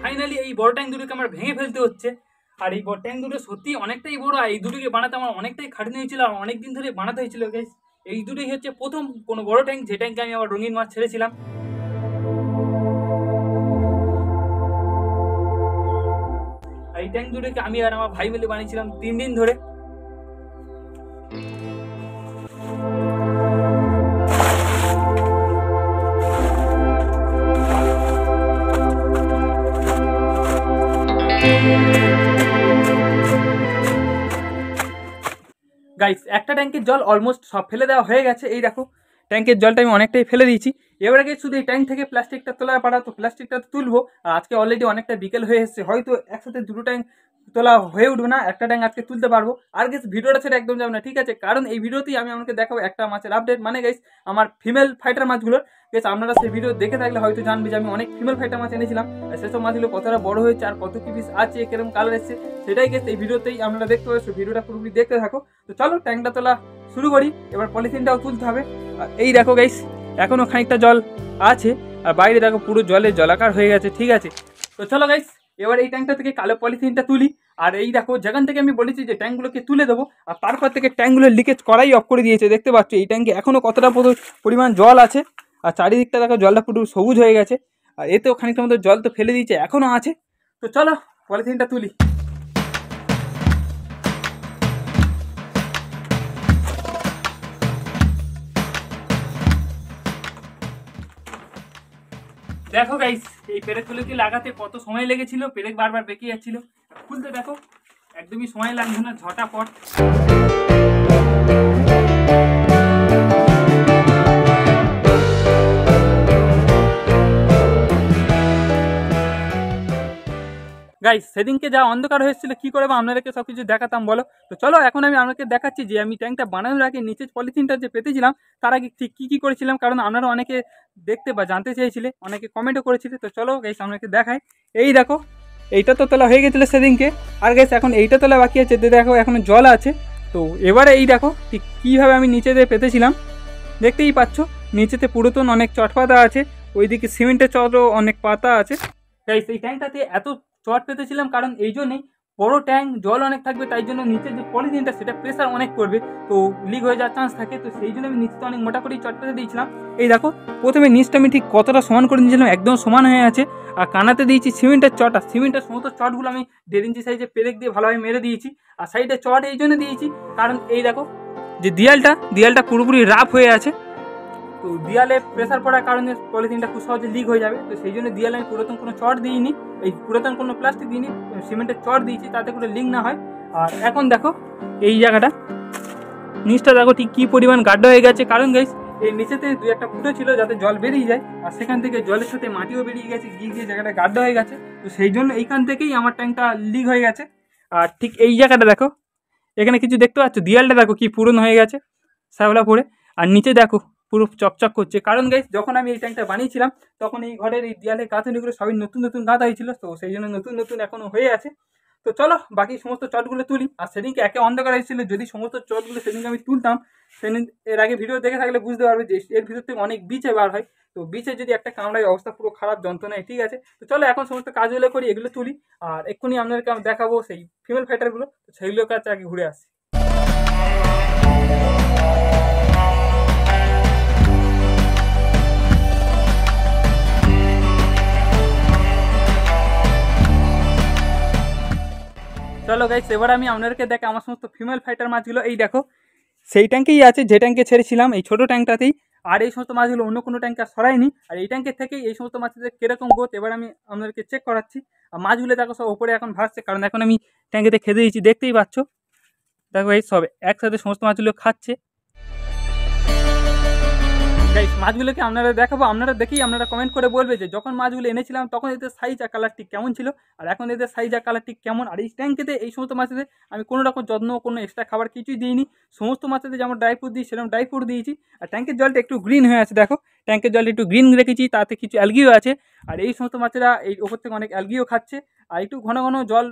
Finally এই বড় tank দুটোকে আমার ভেঙে ফেলতে হচ্ছে। আর এই বড় ট্যাঙ্ক দুটো সত্যি অনেকটাই বড়, আর এই দুটোকে বানাতে আমার অনেকটাই খাটনি হয়েছিল, আর অনেকদিন ধরে বানাতে হয়েছিল গাইস। এই দুটোই হচ্ছে প্রথম কোনো বড় ট্যাঙ্ক যে ট্যাঙ্কে আমি আবার রঙিন মাছ ছেড়েছিলাম। এই ট্যাঙ্ক দুটোকে আমি আর আমার ভাই মিলে বানিয়েছিলাম 3 দিন ধরে। গাইস একটা ট্যাঙ্কের জল অলমোস্ট সব ফেলে দেওয়া হয়ে গেছে। এই দেখো ট্যাঙ্কের জলটা আমি অনেকটাই ফেলে দিয়েছি। এবার আগে শুধু এই ট্যাঙ্ক থেকে প্লাস্টিকটা তোলার পাড়া, তো প্লাস্টিকটা তুলবো। আর আজকে অলরেডি অনেকটা বিকেল হয়ে এসেছে, হয়তো একসাথে দুটো ট্যাঙ্ক তোলা হয়ে উঠবে না, একটা ট্যাঙ্ক আজকে তুলতে পারবো। আর গাইস ভিডিওটা ছেড়ে একদম যাবে না, ঠিক আছে? কারণ এই ভিডিওতেই আমি আপনাকে দেখাবো একটা মাছের আপডেট, মানে গাইস আমার ফিমেল ফাইটার মাছগুলোর। গাইস আপনারা সেই ভিডিও দেখে থাকলে হয়তো জানবে যে আমি অনেক ফিমেল ফাইটার মাছ এনেছিলাম, আর সেসব মাছগুলো কতটা বড় হয়েছে আর কত কি পিস আছে, কিরকম কালার এসেছে, সেটাই গাইস এই ভিডিওতেই আপনারা দেখতে পাচ্ছেন। ভিডিওটা পুরোপুরি দেখতে থাকো। তো চলো ট্যাঙ্কটা তোলা শুরু করি। এবার পলিথিনটাও তুলতে হবে। আর এই দেখো গাইস এখনো খানিকটা জল আছে, আর বাইরে দেখো পুরো জলে জলাকার হয়ে গেছে, ঠিক আছে? তো চলো গাইস এবার এই ট্যাঙ্কটা থেকে কালো পলিথিনটা তুলি। আর এই দেখো যেখান থেকে আমি বলেছি যে ট্যাঙ্কগুলোকে তুলে দেবো, আর তারপর থেকে ট্যাঙ্কগুলোর লিকেজ করাই অফ করে দিয়েছে। দেখতে পাচ্ছ এই ট্যাঙ্কে এখনো কতটা পরিমাণ জল আছে, আর চারিদিকটা দেখো জলটা পুরো সবুজ হয়ে গেছে, আর এতেও খানিকটা মতো জল তো ফেলে দিয়েছে, এখনো আছে। তো চলো পলিথিনটা তুলি। দেখো গাইস এই পেরেকগুলোকে লাগাতে কত সময় লেগেছিল, পেরেক বারবার বেঁকে যাচ্ছিল। খুলতে দেখো একদমই সময় লাগছে না, ঝটাপট। গাইস সেদিনকে যা অন্ধকার হয়েছিল কি করে বা আপনাদেরকে সব কিছু দেখাতাম বলো? তো চলো এখন আমি আপনাকে দেখাচ্ছি যে আমি ট্যাঙ্কটা বানানোর আগে নিচে পলিথিনটা যে পেতেছিলাম তার আগে ঠিক কী কী করেছিলাম, কারণ আপনারা অনেকে দেখতে বা জানতে চেয়েছিলে, অনেকে কমেন্টও করেছিলে। তো চলো গাইস আপনাকে দেখাই। এই দেখো এইটা তো তোলা হয়ে গেছিলো সেদিনকে, আর গাইস এখন এইটা তোলা বাকি আছে। দেখো এখনো জল আছে। তো এবারে এই দেখো ঠিক কীভাবে আমি নিচেতে পেতেছিলাম, দেখতেই পাচ্ছ নিচেতে পুরাতন অনেক চটপাতা আছে, ওইদিকে সিমেন্টের চটও অনেক পাতা আছে। গাইস এই ট্যাঙ্কটাতে এত চট পেতেছিলাম কারণ এই জন্যই বড় ট্যাঙ্ক, জল অনেক থাকবে, তাই জন্য নিচের যে পলিথিনটা সেটা প্রেসার অনেক করবে, তো লিক হয়ে যাওয়ার চান্স থাকে। তো সেই জন্য আমি নিচটা অনেক মোটা করেই চট পেতে দিয়েছিলাম। এই দেখো প্রথমে নিচটা আমি ঠিক কতটা সমান করে দিয়েছিলাম, একদম সমান হয়ে আছে। আর কানাতে দিয়েছি সিমেন্টের চট, আর সিমেন্টের সমস্ত চটগুলো আমি 1.5 ইঞ্চি সাইজে পেরেক দিয়ে ভালোভাবে মেরে দিয়েছি। আর সাইডে চট এই জন্য দিয়েছি কারণ এই দেখো যে দেয়ালটা পুরোপুরি রাফ হয়ে আছে, তো দেয়ালে প্রেসার পড়ার কারণে পলিথিনটা খুব সহজে লিক হয়ে যাবে। তো সেই জন্য দেয়ালে আমি পুরাতন কোনো চট দিইনি, এই পুরাতন কোনো প্লাস্টিক দিইনি, সিমেন্টের চট দিয়েছি তাতে করে লিক না হয়। আর এখন দেখো এই জায়গাটা নিচটা দেখো ঠিক কী পরিমাণ গাড্ডা হয়ে গেছে, কারণ গাইস এই নিচেতে 2-1টা ফুটো ছিল যাতে জল বেরিয়ে যায়, আর সেখান থেকে জলের সাথে মাটিও বেরিয়ে গেছে, গিয়ে জায়গাটা গাড্ডা হয়ে গেছে। তো সেই জন্য এইখান থেকেই আমার ট্যাঙ্কটা লিক হয়ে গেছে। আর ঠিক এই জায়গাটা দেখো এখানে কিছু দেখতে পাচ্ছ, দেয়ালটা দেখো কি পুরনো হয়ে গেছে শ্যাওলা পড়ে, আর নিচে দেখো পুরো চকচক করছে। কারণ গাইস যখন আমি এই ট্যাঙ্কটা বানিয়েছিলাম তখন এই ঘরের এই দেয়ালের গাঁথনিগুলো সবই নতুন নতুন গাঁথা হয়েছিল, তো সেই জন্য নতুন নতুন এখনো হয়ে আছে। তো চলো বাকি সমস্ত চটগুলো তুলি। আর সেদিনকে একে অন্ধকার হয়েছিল, যদি সমস্ত চটগুলো সেদিনকে আমি তুলতাম, সেদিন এর আগে ভিডিও দেখে থাকলে বুঝতে পারবে যে এর ভিতর থেকে অনেক বিচে বার হয়, তো বিচে যদি একটা কামড়ায় অবস্থা পুরো খারাপ, যন্ত্রণায়, ঠিক আছে? তো চলো এখন সমস্ত কাজগুলো করি, এগুলো তুলি, আর এক্ষুনি আপনাদেরকে আমি দেখাবো সেই ফিমেল ফাইটারগুলো, তো সেইগুলোর কাছে আগে ঘুরে আসি। চলো গাইস এবার আমি আপনাদেরকে দেখে আমার সমস্ত ফিমেল ফাইটার মাছগুলো। এই দেখো সেই ট্যাঙ্কেই আছে যে ট্যাঙ্কে ছেড়েছিলাম, এই ছোটো ট্যাঙ্কটাতেই। আর এই সমস্ত মাছগুলো অন্য কোনো ট্যাঙ্কে সরাইনি, আর এই ট্যাঙ্কের থেকেই এই সমস্ত মাছেদের কীরকম গ্রোথ এবার আমি আপনাদেরকে চেক করাচ্ছি। আর মাছগুলো দেখো সব ওপরে এখন ভাসছে, কারণ এখন আমি ট্যাঙ্কেতে খেতে দিয়েছি, দেখতেই পাচ্ছ। দেখো এই সব একসাথে সমস্ত মাছগুলো খাচ্ছে। গাইস মাছগুলোকে আপনারা দেখাবো, আপনারা দেখেই আপনারা কমেন্ট করে বলবে যে যখন মাছগুলো এনেছিলাম তখন এদের সাইজ আর কালার ঠিক কেমন ছিল, আর এখন এদের সাইজ আর কালার ঠিক কেমন। আর এই ট্যাঙ্কেতে এই সমস্ত মাছেদের আমি কোনো রকম যত্ন, কোনো এক্সট্রা খাবার কিছুই দিইনি। সমস্ত মাছেদের যেমন ড্রাই ফ্রুট দিই সেরকম ড্রাই ফ্রুট দিয়েছি। আর ট্যাঙ্কের জলটা একটু গ্রিন হয়ে আছে, দেখো ট্যাঙ্কের জলটা একটু গ্রিন রেখেছি, তাতে কিছু অ্যালগিও আছে। আর এই সমস্ত মাছেরা এই ওপর থেকে অনেক অ্যালগিও খাচ্ছে। আর একটু ঘন ঘন জল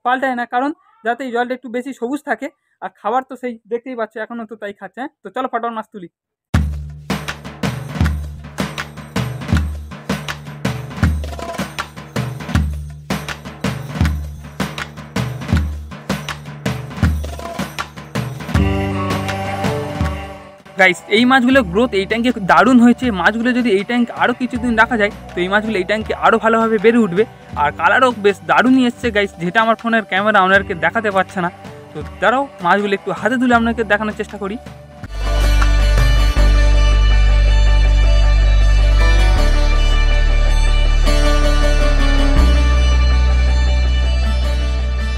পাল্টায় না, কারণ যাতে এই জলটা একটু বেশি সবুজ থাকে। আর খাবার তো সেই দেখতেই পাচ্ছে, এখনও তো তাই খাচ্ছে। হ্যাঁ, তো চলো ফটাফট মাছ তুলি। গাইস এই মাছগুলোর গ্রোথ এই ট্যাঙ্কে দারুণ হয়েছে। মাছগুলো যদি এই ট্যাঙ্ক আরও কিছুদিন রাখা যায় তো এই মাছগুলো এই ট্যাঙ্কে আরও ভালোভাবে বেড়ে উঠবে। আর কালারও বেশ দারুণই এসছে গাইস, যেটা আমার ফোনের ক্যামেরা আপনাদেরকে দেখাতে পারছে না। তো তারাও মাছগুলো একটু হাতে তুলে আপনাকে দেখানোর চেষ্টা করি।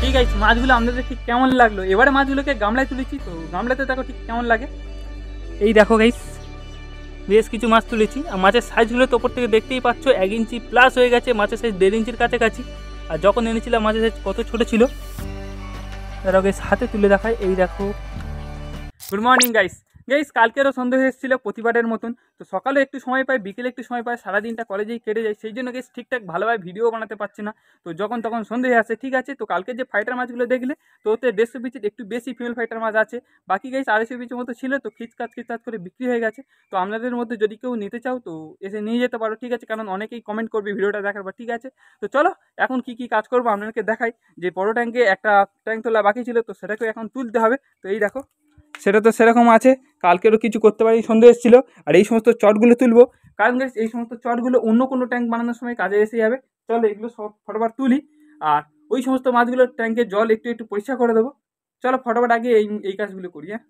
ঠিক আছে, মাছগুলো আপনাদের ঠিক কেমন লাগলো? এবারে মাছগুলোকে গামলায় তুলেছি, তো গামলাতে দেখো ঠিক কেমন লাগে। এই দেখো গাইস বেশ কিছু মাছ তুলেছি। আর মাছের সাইজগুলো তো ওপর থেকে দেখতেই পাচ্ছ 1 ইঞ্চি প্লাস হয়ে গেছে, মাছের সাইজ 1.5 ইঞ্চির কাছাকাছি। আর যখন এনেছিলাম মাছের সাইজ কত ছোট ছিল, তার আগে হাতে তুলে দেখায়। এই দেখো। Good morning guys. গাইস কালকেরও সন্দেহ এসেছিল প্রতিবারের মতন। তো সকালে একটু সময় পাই, বিকেলে একটু সময় পাই, সারাদিনটা কলেজেই কেটে যায়, সেই জন্য গাইস ঠিকঠাক ভালোভাবে ভিডিও বানাতে পারছি না। তো যখন তখন সন্দেহ আসে। ঠিক আছে, তো কালকে যে ফাইটার মাছগুলো দেখলে তো ওতে 150 পিসের একটু বেশি ফিমেল ফাইটার মাছ আছে, বাকি গাইস 250 পিসের মতো ছিল। তো খিচকাচ করে বিক্রি হয়ে গেছে। তো আপনাদের মধ্যে যদি কেউ নিতে চাও তো এসে নিয়ে যেতে পারো, ঠিক আছে, কারণ অনেকেই কমেন্ট করবে ভিডিওটা দেখার পর। ঠিক আছে, তো চলো এখন কি কাজ করবো আপনাদেরকে দেখাই। যে বড় ট্যাঙ্কে একটা ট্যাঙ্ক তোলা বাকি ছিল, তো সেটাকে এখন তুলতে হবে। তো এই দেখো সেটা তো সেরকম আছে, কালকেরও কিছু করতে পারি সন্দেহ এসেছিলো। আর এই সমস্ত চটগুলো তুলবো, কারণ গাইস এই সমস্ত চটগুলো অন্য কোনো ট্যাঙ্ক বানানোর সময় কাজে এসে যাবে। চলো এগুলো সব ফটোফট তুলি। আর ওই সমস্ত মাছগুলোর ট্যাঙ্কের জল একটু পরিষ্কার করে দেবো। চলো ফটোফট আগে এই কাজগুলো করি। হ্যাঁ,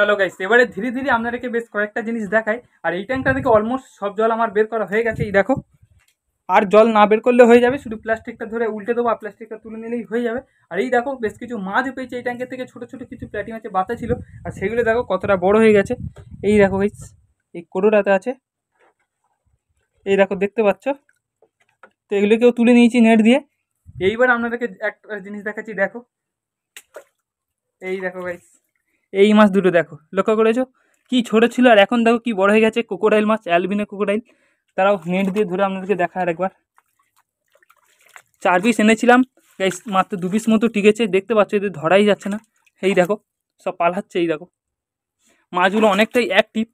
চলো গাইস এবারে ধীরে ধীরে আপনাদেরকে বেশ কয়েকটা জিনিস দেখাই। আর এই ট্যাঙ্কটা থেকে অলমোস্ট সব জল আমার বের করা হয়ে গেছে। এই দেখো, আর জল না বের করলে হয়ে যাবে, শুধু প্লাস্টিকটা ধরে উল্টে দেবো আর প্লাস্টিকটা তুলে নিলেই হয়ে যাবে। আর এই দেখো বেশ কিছু মাছ পেয়েছে এই ট্যাঙ্কের থেকে, ছোটো ছোটো কিছু প্ল্যাটি মাছের বাতা ছিল। আর সেগুলো দেখো কতটা বড় হয়ে গেছে। এই দেখো গাইস এই কোটোটাতে আছে, এই দেখো দেখতে পাচ্ছ। তো এগুলোকেও তুলে নিয়েছি নেট দিয়ে। এইবার আপনাদেরকে একটা জিনিস দেখাচ্ছি, দেখো এই দেখো গাইস এই মাছ দুটো দেখো, লক্ষ্য করেছো কি ছোট ছিল আর এখন দেখো কি বড় হয়ে গেছে। ক্রোকোডাইল মাছ, অ্যালবিনো ক্রোকোডাইল। তারাও নেট দিয়ে ধরে আপনাদেরকে দেখা আর একবার। 4 পিস এনেছিলাম গাইস, মাত্র 2 পিস মতো টিকেছে। দেখতে পাচ্ছ এদের ধরাই যাচ্ছে না, এই দেখো সব পালাচ্ছে। এই দেখো মাছগুলো অনেকটাই অ্যাক্টিভ,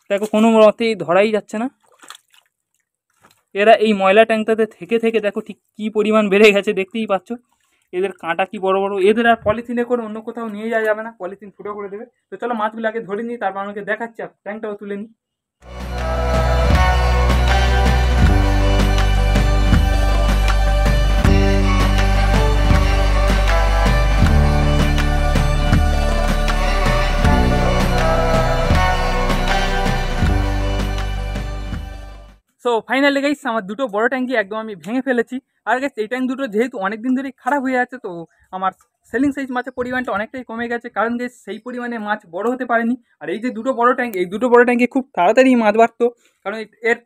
দেখো কোনো মতেই ধরাই যাচ্ছে না। এরা এই ময়লা ট্যাঙ্কটাতে থেকে থেকে দেখো ঠিক কী পরিমাণ বেড়ে গেছে, দেখতেই পাচ্ছ। এদের কাঁটা কি বড় বড়। এদের আর পলিথিনে করে অন্য কোথাও নিয়ে যাওয়া যাবে না, পলিথিন ফুটো করে দেবে। তো চলো মাছগুলো আগে ধরে নিই, তারপর আমাকে দেখাচ্ছি। আর ট্যাঙ্কটাও তুলে নিই। সো ফাইনালি গাইস আমার দুটো বড় ট্যাঙ্কি একদম আমি ভেঙে ফেলেছি। আর গাইস এই ট্যাঙ্ক দুটো যেহেতু অনেক দিন ধরেই খারাপ হয়ে আছে, তো আমার সেলিং সাইজ মাছের পরিমাণটা অনেকটাই কমে গেছে, কারণ গাইস সেই পরিমাণে মাছ বড় হতে পারেনি। আর এই যে দুটো বড় ট্যাঙ্ক, এই দুটো বড় ট্যাঙ্কে খুব তাড়াতাড়ি মাছ বাড়তো, কারণ এর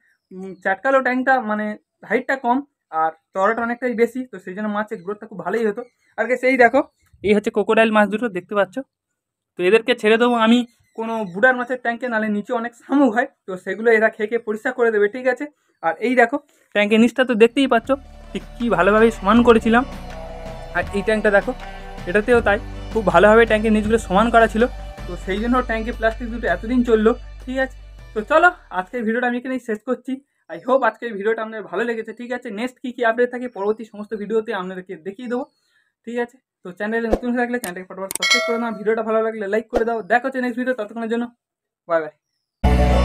চাটকালো ট্যাঙ্কটা মানে হাইটটা কম আর চড়াটা অনেকটাই বেশি, তো সেই জন্য মাছের গ্রোথটা খুব ভালোই হতো। আর গাইস এই দেখো এই হচ্ছে ক্রোকোডাইল মাছ দুটো, দেখতে পাচ্ছ। তো এদেরকে ছেড়ে দেবো আমি কোনো বুড়ার মাছের ট্যাঙ্কে, নালে নিচে অনেক শামুক হয়, তো সেগুলো এরা খেয়ে পরিষ্কার করে দেবে, ঠিক আছে। আর এই দেখো ট্যাঙ্কের নিচটা তো দেখতেই পাচ্ছ ঠিক কী ভালোভাবে সমান করেছিলাম। আর এই ট্যাঙ্কটা দেখো, এটাতেও তাই খুব ভালোভাবে ট্যাঙ্কের নিচগুলো সমান করা ছিল, তো সেই জন্য ট্যাঙ্কে প্লাস্টিক দুটো এতদিন চললো, ঠিক আছে। তো চলো আজকের ভিডিওটা আমি এখানেই শেষ করছি। আই হোপ আজকের ভিডিওটা আপনাদের ভালো লেগেছে, ঠিক আছে। নেক্সট কী আপডেট থাকে পরবর্তী সমস্ত ভিডিওতে আপনাদেরকে দেখিয়ে দেবো, ঠিক আছে। তো চ্যানেলে নতুন হয়ে থাকলে চ্যানেলটাকে ফটোফট সাবস্ক্রাইব করে নাও, ভিডিওটা ভালো লাগলে লাইক করে দাও। দেখা হচ্ছে নেক্সট ভিডিও, ততক্ষণের জন্য বাই বাই।